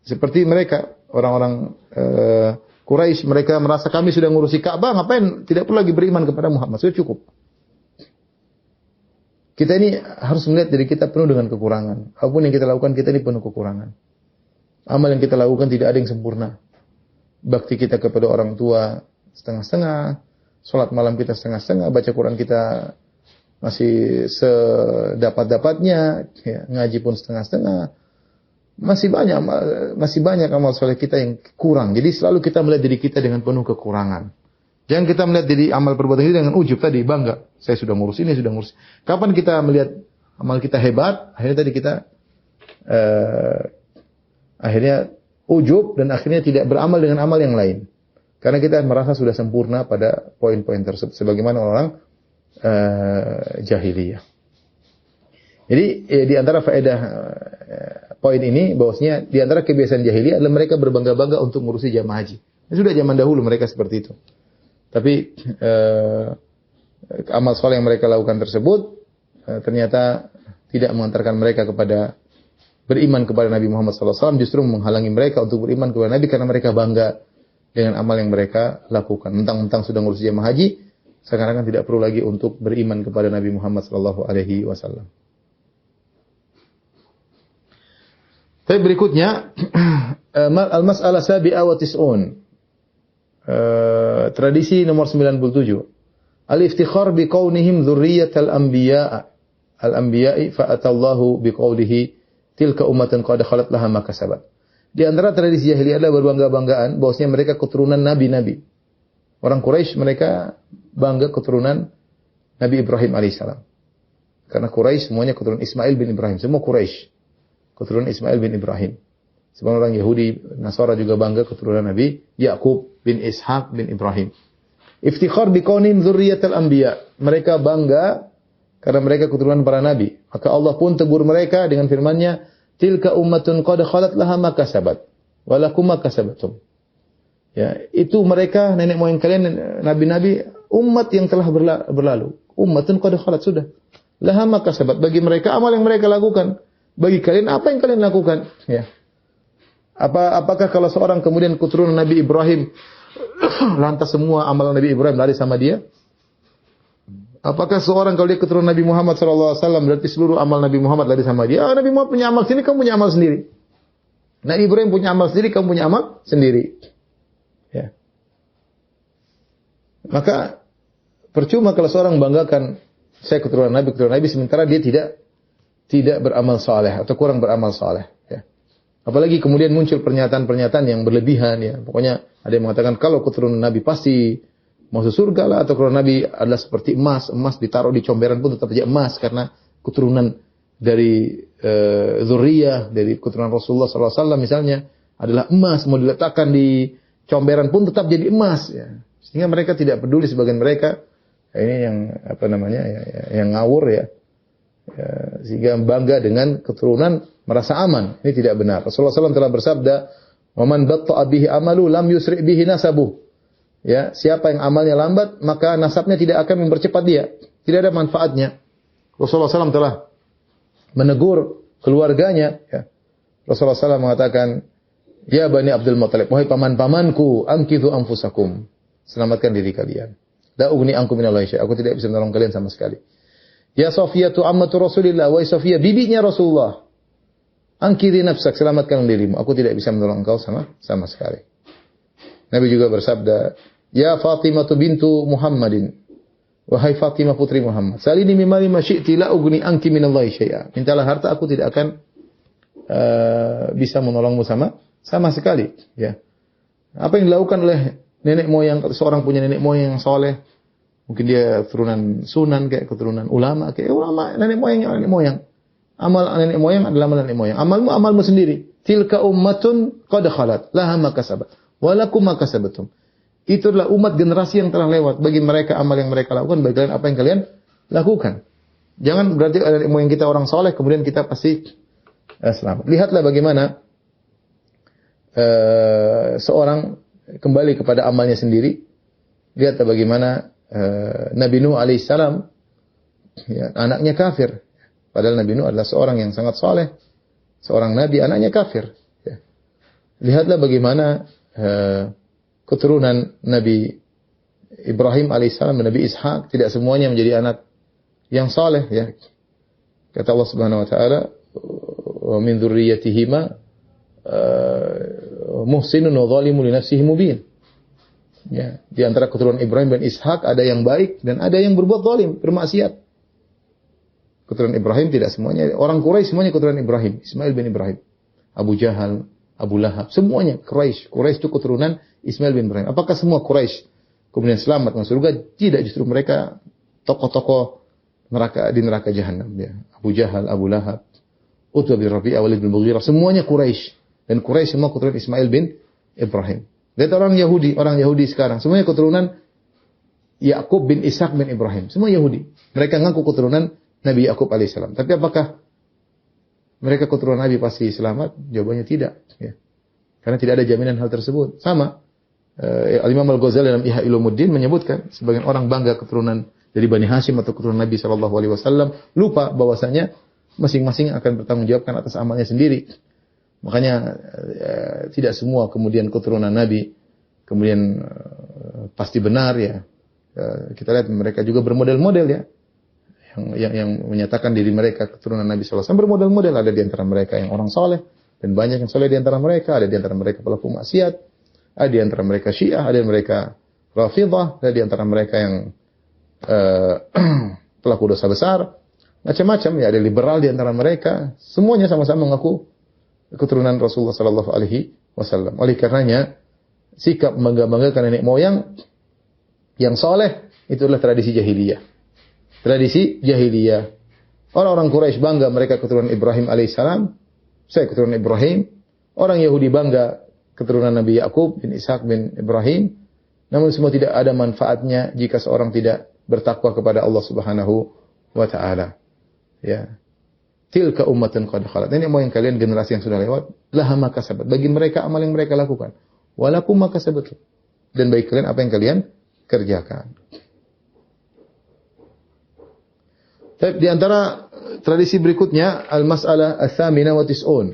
Seperti mereka, orang-orang Quraisy, mereka merasa kami sudah ngurusi Ka'bah, ngapain tidak perlu lagi beriman kepada Muhammad, sudah cukup. Kita ini harus melihat diri kita penuh dengan kekurangan. Apapun yang kita lakukan, kita ini penuh kekurangan. Amal yang kita lakukan tidak ada yang sempurna. Bakti kita kepada orang tua setengah-setengah, salat malam kita setengah-setengah, baca Quran kita masih sedapat-dapatnya, ya, ngaji pun setengah-setengah. Masih banyak amal soleh kita yang kurang. Jadi selalu kita melihat diri kita dengan penuh kekurangan. Jangan kita melihat diri amal perbuatan kita dengan ujub tadi, bangga. Saya sudah ngurus ini, sudah ngurus. Kapan kita melihat amal kita hebat, akhirnya tadi kita akhirnya ujub dan akhirnya tidak beramal dengan amal yang lain. Karena kita merasa sudah sempurna pada poin-poin tersebut. Sebagaimana orang jahiliyah. Jadi di antara faedah poin ini bahwasanya di antara kebiasaan jahiliyah adalah mereka berbangga-bangga untuk ngurusi jamaah haji. Sudah zaman dahulu mereka seperti itu. Tapi amal soleh yang mereka lakukan tersebut ternyata tidak mengantarkan mereka kepada beriman kepada Nabi Muhammad SAW, justru menghalangi mereka untuk beriman kepada Nabi karena mereka bangga dengan amal yang mereka lakukan. Mentang-mentang sudah ngurus jamaah haji, sekarang kan tidak perlu lagi untuk beriman kepada Nabi Muhammad SAW. Tapi berikutnya al-mas'alah sabi'a wa tis'un. Tradisi nomor 97. Al-iftikhar bi kaunihim dzurriyyatal anbiya'i fa atallahu bi qaulihi tilka ummatan qad khalat laha ma kasabat. Di antara tradisi jahiliyah adalah berbangga-banggaan bahwasanya mereka keturunan nabi-nabi. Orang Quraisy mereka bangga keturunan Nabi Ibrahim alaihissalam. Karena Quraisy semuanya keturunan Ismail bin Ibrahim, semua Quraisy keturunan Ismail bin Ibrahim. Sebagian orang Yahudi, Nasara juga bangga keturunan Nabi Yakub bin Ishaq bin Ibrahim. Iftikhar biqaunim dzurriyyatal anbiya. Mereka bangga karena mereka keturunan para nabi. Maka Allah pun tegur mereka dengan firman-Nya, "Tilka ummatun qad khalat laha ma kasabat wa lakum ma kasabatum." Ya, itu mereka nenek moyang kalian nabi-nabi umat yang telah berlalu. Ummatun qad khalat sudah. Laha ma kasabat, bagi mereka amal yang mereka lakukan. Bagi kalian apa yang kalian lakukan? Ya. Apakah kalau seorang kemudian keturunan Nabi Ibrahim lantas semua amalan Nabi Ibrahim lari sama dia? Apakah seorang kalau dia keturunan Nabi Muhammad SAW berarti seluruh amal Nabi Muhammad lari sama dia? Nabi Muhammad punya amal sendiri, kamu punya amal sendiri. Nabi Ibrahim punya amal sendiri, kamu punya amal sendiri. Ya. Maka percuma kalau seorang banggakan saya keturunan Nabi, sementara dia tidak beramal saleh atau kurang beramal saleh. Ya. Apalagi kemudian muncul pernyataan-pernyataan yang berlebihan. Ya. Pokoknya ada yang mengatakan kalau keturunan Nabi pasti masuk surga lah, atau kalau Nabi adalah seperti emas ditaruh di comberan pun tetap saja emas karena keturunan dari zuriyah dari keturunan Rasulullah SAW misalnya adalah emas, mau diletakkan di comberan pun tetap jadi emas. Ya. Sehingga mereka tidak peduli, sebagian mereka ini yang yang ngawur ya. Sehingga bangga dengan keturunan merasa aman. Ini tidak benar. Rasulullah SAW telah bersabda, "Wa man batta'a bihi amalu lam yusri' bihi nasabuh." Ya, siapa yang amalnya lambat, maka nasabnya tidak akan mempercepat dia. Tidak ada manfaatnya. Rasulullah SAW telah menegur keluarganya. Ya. Rasulullah SAW mengatakan, "Ya Bani Abdul Muttalib, wahai paman-pamanku, angkithu anfusakum." Selamatkan diri kalian. La ugni ankum minallahi syai'. Aku tidak bisa menolong kalian sama sekali. Ya Safiyatu ammatu Rasulillah, wahai Safiyah, bibinya Rasulullah. Angkidhi nafsak, selamatkan dirimu. Aku tidak bisa menolong engkau sama sekali. Nabi juga bersabda, "Ya Fatimah bintu Muhammadin, wahai Fatimah putri Muhammad, salini mimma syi'ti la ugni anki minallahi syai'a." Mintalah harta, aku tidak akan bisa menolongmu sama sekali, ya. Apa yang dilakukan oleh nenek moyang, seorang punya nenek moyang yang soleh, mungkin dia keturunan sunan kayak keturunan ulama, nenek moyang. Amal nenek moyang adalah amal nenek moyang. Amalmu sendiri. Tilka ummatun qad khalat laha ma kasabat wa lakum ma kasabatum. Itu adalah umat generasi yang telah lewat. Bagi mereka amal yang mereka lakukan, bagi kalian apa yang kalian lakukan. Jangan berarti nenek moyang kita orang soleh kemudian kita pasti selamat. Lihatlah bagaimana seorang kembali kepada amalnya sendiri. Lihatlah bagaimana Nabi Nuh alaihissalam, ya, anaknya kafir. Padahal Nabi Nuh adalah seorang yang sangat soleh, seorang nabi, anaknya kafir. Ya. Lihatlah bagaimana keturunan Nabi Ibrahim alaihissalam dan Nabi Ishaq tidak semuanya menjadi anak yang soleh. Ya. Kata Allah Subhanahu Wa Taala, "Wa min dzurriyyatihima muhsinun wa zalimun li nafsihi mubin." Ya, di antara keturunan Ibrahim dan Ishak ada yang baik dan ada yang berbuat zalim, bermaksiat. Keturunan Ibrahim tidak semuanya, orang Quraisy semuanya keturunan Ibrahim, Ismail bin Ibrahim, Abu Jahal, Abu Lahab, semuanya Quraisy. Quraisy itu keturunan Ismail bin Ibrahim. Apakah semua Quraisy kemudian selamat masuk surga? Tidak, justru mereka tokoh-tokoh neraka di neraka jahanam. Ya. Abu Jahal, Abu Lahab, Utbah bin Rabi'ah, Walid bin Mughirah, semuanya Quraisy. Dan Quraisy semua keturunan Ismail bin Ibrahim. Lihat orang Yahudi sekarang, semuanya keturunan Yakub bin Ishak bin Ibrahim, semua Yahudi. Mereka ngaku keturunan Nabi Yakub alaihissalam. Tapi apakah mereka keturunan Nabi pasti selamat? Jawabannya tidak. Ya. Karena tidak ada jaminan hal tersebut. Sama. Al-Imam Al-Ghazali dalam Ihya Ulumuddin menyebutkan sebagian orang bangga keturunan dari Bani Hashim atau keturunan Nabi sallallahu alaihi wasallam, lupa bahwasanya masing-masing akan bertanggungjawabkan atas amalnya sendiri. Makanya tidak semua kemudian keturunan Nabi kemudian pasti benar ya. Kita lihat mereka juga bermodel-model ya. Yang menyatakan diri mereka keturunan Nabi sallallahu alaihi wasallam bermodel-model, ada di antara mereka yang orang soleh dan banyak yang soleh di antara mereka, ada di antara mereka pelaku maksiat, ada di antara mereka Syiah, ada di mereka Rafidhah, ada di antara mereka yang pelaku dosa besar, macam-macam ya, ada liberal di antara mereka, semuanya sama-sama mengaku keturunan Rasulullah sallallahu alaihi wasallam. Oleh karenanya, sikap membangga-banggakan nenek moyang yang soleh itu adalah tradisi jahiliyah. Tradisi jahiliyah. Orang-orang Quraisy bangga mereka keturunan Ibrahim alaihissalam, saya keturunan Ibrahim. Orang Yahudi bangga keturunan Nabi Yakub bin Ishak bin Ibrahim. Namun semua tidak ada manfaatnya jika seorang tidak bertakwa kepada Allah Subhanahu wa taala. Ya. Tilka ummatun qad khalat. Ini moyang kalian generasi yang sudah lewat, laha ma kasabat. Bagi mereka amal yang mereka lakukan. Walakum ma kasabatum. Dan bagi kalian apa yang kalian kerjakan. Di antara tradisi berikutnya al-mas'alah ats-tsamina wa tis'un.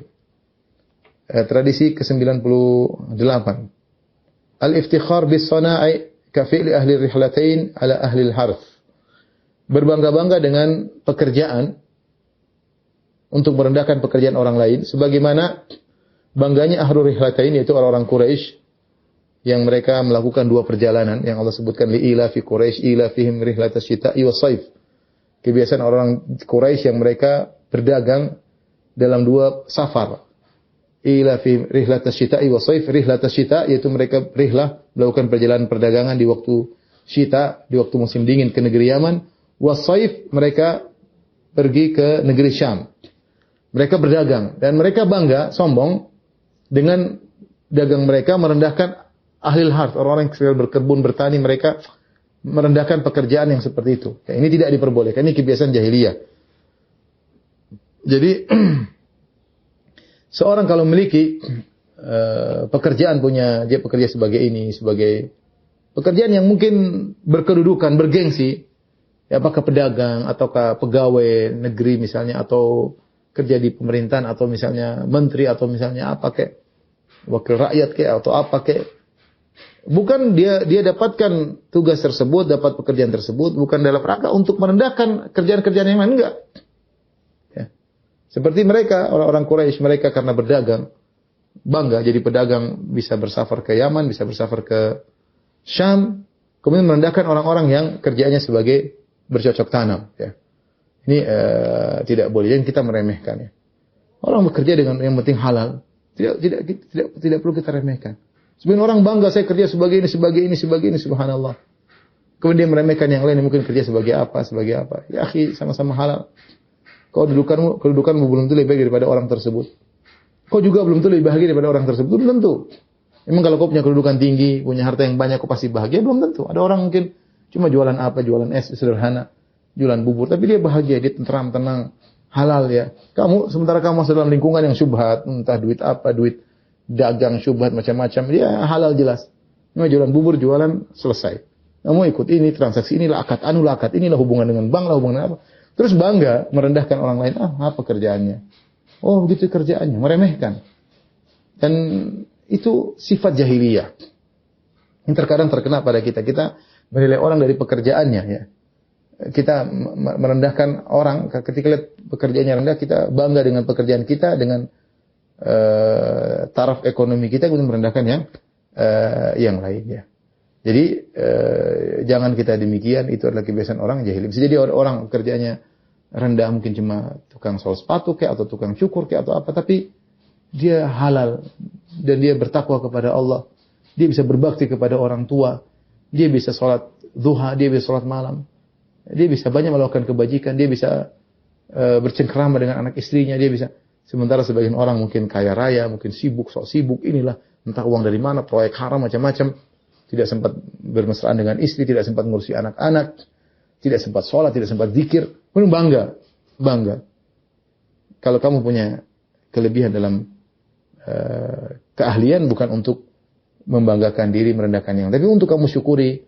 Tradisi ke-98. Al-iftikhar bis-sana'i ka fi'li ahli rihlatain ala ahli al-harth. Berbangga-bangga dengan pekerjaan untuk merendahkan pekerjaan orang lain sebagaimana bangganya ahli rihlatain, yaitu orang-orang Quraisy yang mereka melakukan dua perjalanan yang Allah sebutkan li ila fi Quraisy ila fihim rihlatas syita'i was saif. Kebiasaan orang Quraisy yang mereka berdagang dalam dua safar. Ila fi rihlatas syita'i was saif. Rihlatas syita' yaitu mereka rihlah melakukan perjalanan perdagangan di waktu syita, di waktu musim dingin ke negeri Yaman. Was saif mereka pergi ke negeri Syam. Mereka berdagang dan mereka bangga, sombong dengan dagang mereka merendahkan ahli harth, orang-orang yang sedang berkebun, bertani, mereka merendahkan pekerjaan yang seperti itu. Ya, ini tidak diperbolehkan. Ini kebiasaan jahiliyah. Jadi seorang kalau memiliki pekerjaan, dia bekerja sebagai ini, sebagai pekerjaan yang mungkin berkedudukan, bergengsi, ya, apakah pedagang ataukah pegawai negeri misalnya, atau kerja di pemerintahan, atau misalnya menteri, atau misalnya apa kayak wakil rakyat kayak atau apa kayak. Bukan dia dapatkan tugas tersebut, dapat pekerjaan tersebut bukan dalam rangka untuk merendahkan kerjaan-kerjaan yang lain, enggak. Ya. Seperti mereka, orang-orang Quraisy, mereka karena berdagang bangga jadi pedagang, bisa bersafar ke Yaman, bisa bersafar ke Syam, kemudian merendahkan orang-orang yang kerjanya sebagai bercocok tanam, ya. Ini tidak boleh, dan kita meremehkan, ya. Orang bekerja dengan yang penting halal, tidak perlu kita remehkan. Sebenarnya orang bangga, saya kerja sebagai ini, subhanallah. Kemudian meremehkan yang lain yang mungkin kerja sebagai apa. Ya akhi, sama-sama halal. Kau kedudukanmu belum tentu lebih baik daripada orang tersebut. Kau juga belum tentu lebih bahagia daripada orang tersebut. Belum tentu. Memang kalau kau punya kedudukan tinggi, punya harta yang banyak, kau pasti bahagia. Belum tentu. Ada orang mungkin cuma jualan es sederhana, jualan bubur, tapi dia bahagia, dia tentram, tenang, halal ya. Sementara kamu masuk dalam lingkungan yang syubhat, entah duit dagang syubhat macam-macam, dia halal jelas. Cuma jualan bubur, jualan selesai. Kamu ikut ini, transaksi inilah, akad inilah, hubungan dengan bank lah, hubungan apa. Terus bangga merendahkan orang lain, apa kerjaannya? Oh, begitu kerjaannya, meremehkan. Dan itu sifat jahiliyah. Ini terkadang terkena pada kita. Kita menilai orang dari pekerjaannya, ya. Kita merendahkan orang ketika lihat pekerjaannya rendah, kita bangga dengan pekerjaan kita, dengan taraf ekonomi kita, kemudian merendahkan yang lain, ya. Jadi jangan kita demikian. Itu adalah kebiasaan orang jahil. Bisa jadi orang kerjanya rendah, mungkin cuma tukang sol sepatu kayak, atau tukang cukur kayak, atau apa, tapi dia halal dan dia bertakwa kepada Allah. Dia bisa berbakti kepada orang tua. Dia bisa sholat duha, dia bisa sholat malam. Dia bisa banyak melakukan kebajikan. Dia bisa bercengkrama dengan anak istrinya. Dia bisa. Sementara sebagian orang mungkin kaya raya, mungkin sok sibuk, inilah, entah uang dari mana, proyek haram, macam-macam. Tidak sempat bermesraan dengan istri, tidak sempat ngurusi anak-anak, tidak sempat sholat, tidak sempat zikir. Pun bangga. Kalau kamu punya kelebihan dalam keahlian, bukan untuk membanggakan diri, merendahkan yang. Tapi untuk kamu syukuri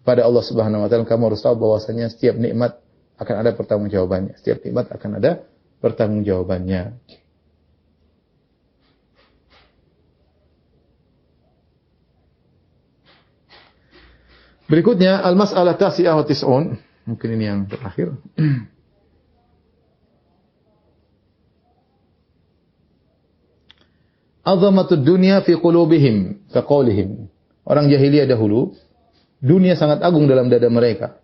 pada Allah Subhanahu wa taala, kamu harus tahu bahwasanya setiap nikmat akan ada pertanggungjawabannya. Setiap nikmat akan ada pertanggungjawabannya. Berikutnya al-mas'alah tasi'ah wa tis'un. Mungkin ini yang terakhir. Azamatud dunya fi qulubihim kaqaulihim. Orang jahiliyah dahulu, dunia sangat agung dalam dada mereka.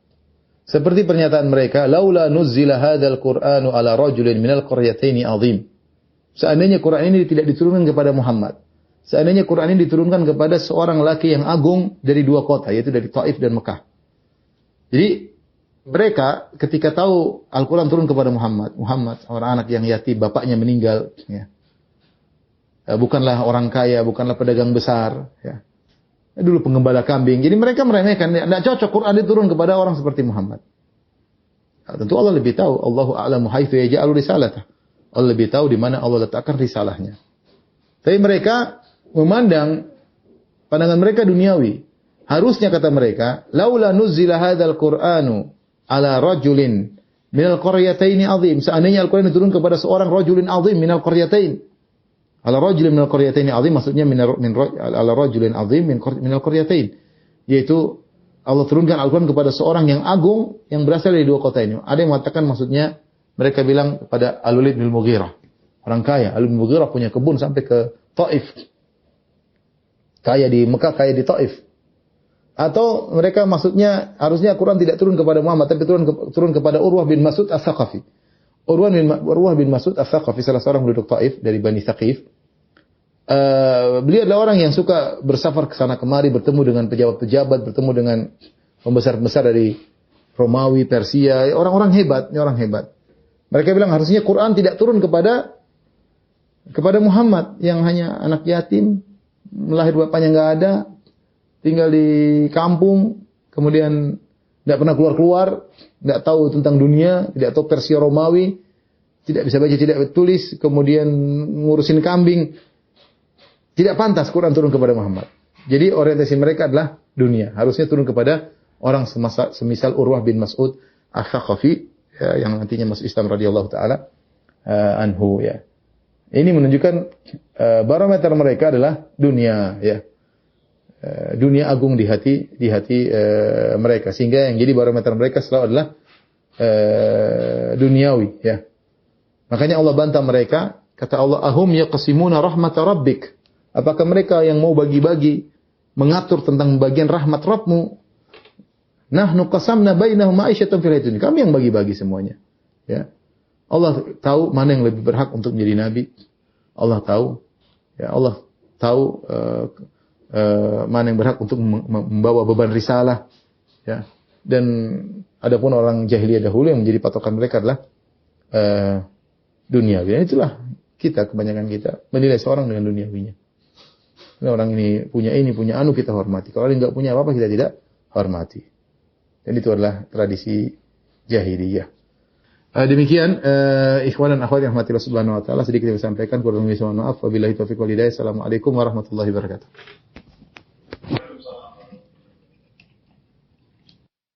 Seperti pernyataan mereka, laula nuzzila hadzal qur'anu ala rajulin minal qaryataini azim. Seandainya Quran ini tidak diturunkan kepada Muhammad. Seandainya Quran ini diturunkan kepada seorang laki yang agung dari dua kota, yaitu dari Taif dan Mekah. Jadi mereka ketika tahu Al-Quran turun kepada Muhammad, orang anak yang yatim, bapaknya meninggal, ya. Bukanlah orang kaya, bukanlah pedagang besar, ya. Dulu pengembala kambing. Jadi mereka meremehkan, tidak cocok Quran diturun kepada orang seperti Muhammad. Nah, tentu Allah lebih tahu. Allahu a'lamu haitsu yaj'alu risalatah. Allah lebih tahu di mana Allah letakkan risalahnya. Tapi mereka memandang pandangan mereka duniawi. Harusnya kata mereka, laula nuzzila hadzal Qur'anu ala rajulin minal qaryataini azim. Seandainya Al-Qur'an diturun kepada seorang rajulin azim minal qaryatain. Ala rajulin minal qaryataini azim maksudnya ala rajulin azim minal qaryatain. Yaitu Allah turunkan Al-Qur'an kepada seorang yang agung yang berasal dari dua kota ini. Ada yang mengatakan maksudnya mereka bilang kepada Al-Walid bin Mughirah. Orang kaya, Al-Walid bin Mughirah punya kebun sampai ke Taif. Kaya di Mekah, kaya di Taif. Atau mereka maksudnya harusnya Al-Quran tidak turun kepada Muhammad, tapi turun kepada Urwah bin Mas'ud As-Saqafi. Urwah bin Mas'ud As-Saqafi, salah seorang penduduk Taif dari Bani Thaqif. Beliau adalah orang yang suka bersafar ke sana kemari, bertemu dengan pejabat-pejabat, bertemu dengan pembesar-pembesar dari Romawi, Persia, orang-orang hebat, orang hebat. Mereka bilang harusnya Quran tidak turun kepada Muhammad yang hanya anak yatim, lahir bapaknya nggak ada, tinggal di kampung, kemudian tidak pernah keluar-keluar, tidak tahu tentang dunia, tidak tahu Persia Romawi, tidak bisa baca, tidak tulis, kemudian ngurusin kambing. Tidak pantas Quran turun kepada Muhammad. Jadi orientasi mereka adalah dunia. Harusnya turun kepada orang semisal Urwah bin Mas'ud As-Saqafi, ya, yang nantinya masuk Islam radhiyallahu taala anhu, ya. Ini menunjukkan barometer mereka adalah dunia, ya. Dunia agung di hati mereka, sehingga yang jadi barometer mereka selalu adalah duniawi, ya. Makanya Allah bantah mereka, kata Allah, ahum yaqsimuna rahmata rabbik. Apakah mereka yang mau bagi-bagi, mengatur tentang bagian rahmat Rabbmu? Nahnu qasamna bainahum ma'isyatan fil hayatid dunya. Kami yang bagi-bagi semuanya, ya. Allah tahu mana yang lebih berhak untuk menjadi nabi. Allah tahu, ya, Allah tahu mana yang berhak untuk membawa beban risalah, ya. Dan adapun orang jahiliyah dahulu yang menjadi patokan mereka adalah dunia. Dan itulah kita, kebanyakan kita menilai seorang dengan duniawinya. Orang ini, punya anu, kita hormati. Kalau dia enggak punya apa-apa, kita tidak hormati. Dan itu adalah tradisi jahiliyah. Demikian ikhwan dan akhwat yang rahmatillah subhanahu wa taala, sedikit yang saya sampaikan, kurang lebih mohon maaf. Wabillahi taufiq wal hidayah. Assalamualaikum warahmatullahi wabarakatuh.